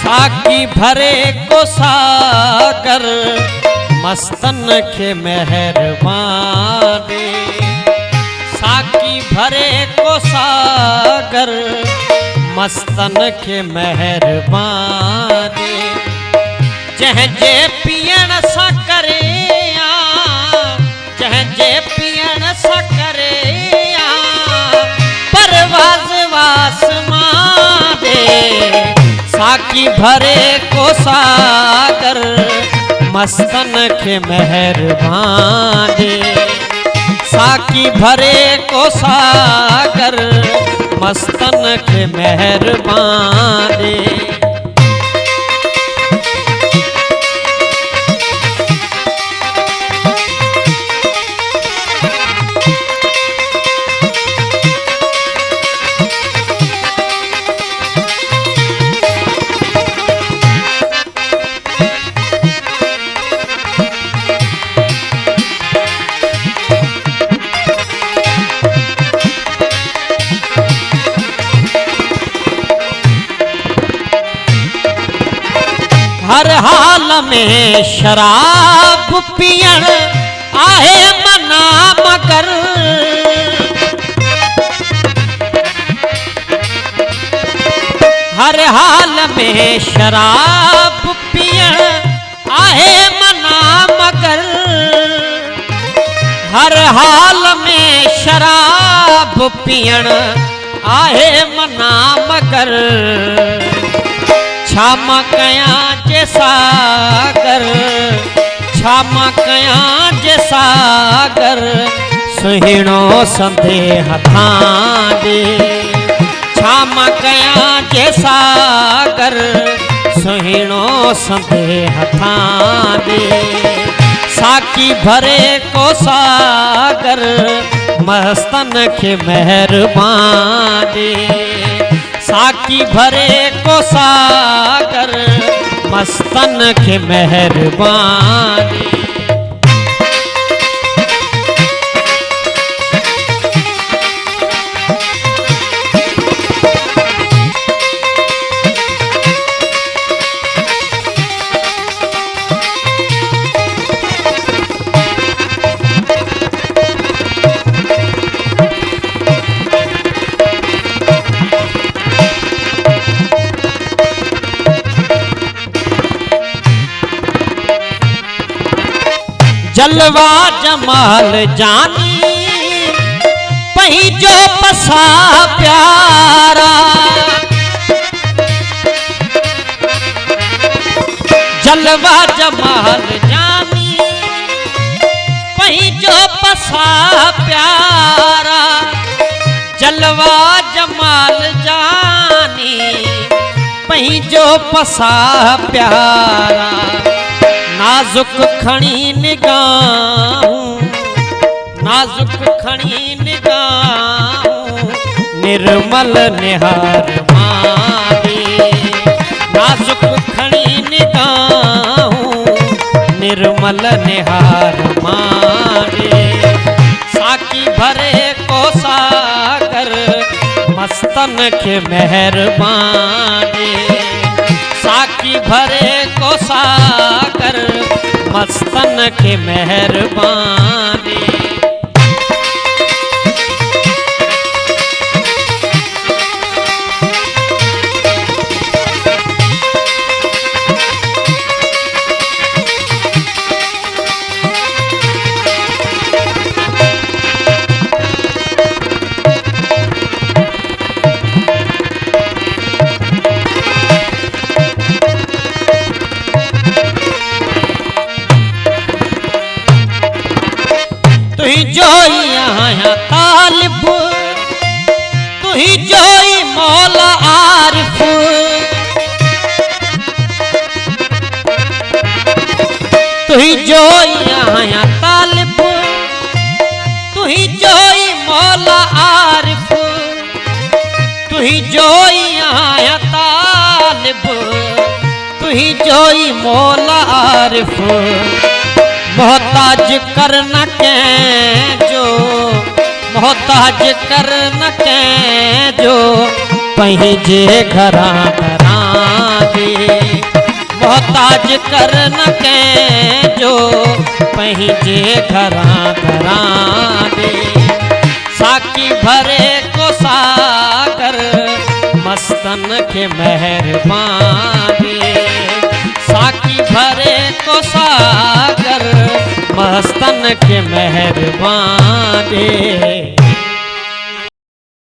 साकी भरे को सागर मस्तन के मेहरबानी। साकी भरे को सागर मस्तन के मेहरबानी। जह जे पियण सा करे जह जे पियण सा करे परवाज़ आसमां दे। साकी भरे को सागर मस्तन के मेहरबानी। साकी भरे को सागर मस्तन के मेहरबानी। हर हाल में शराब पियण आहे मना मगर। हर हाल में शराब पियण आहे मना मगर। हर हाल में शराब पियण आहे मना मगर। क्षमा कया जे सागर क्षमा कया जे सागर सुहिणो संदे हथां दे। क्षमा कया जे सागर सुहिणो संदे हथां दे। साकी भरे को सागर मस्तन के मेहरबानी। साकी भरे को सागर मस्तन के मेहरबानी। जलवा जमाल जानी पहिजो पसा प्यारा। जलवा जमाल जानी पहिजो पसा प्यारा। जलवा जमाल जानी पहिजो पसा प्यारा। नाजुक खणी निगाहूं नाजुक खणी निगाहूं निर्मल निहार मारे। नाजुक खणी निगाहूं निर्मल निहार मारे। साकी भरे को सागर मस्तन के मेहरबानी। साकी भरे को सागर मस्तन के मेहरबानी। तुही जोई यहाँ तालिब तुही जोई मौला आरिफ। तुही जोई यहाँ तालिब तुही जोई मौला आरिफ। तुही जोई यहाँ तालिब तुही जोई मौला आरिफ। मोहताज कर न के जो मोहताज कर न के जो पंहिंजे घरां घरां दे मोहताज कर न के जो पंहिंजे घरां घरां दे साकी भरे को सागर मस्तन के मेहरबान दे साकी भरे को सागर मस्तन के मेहरबान दे।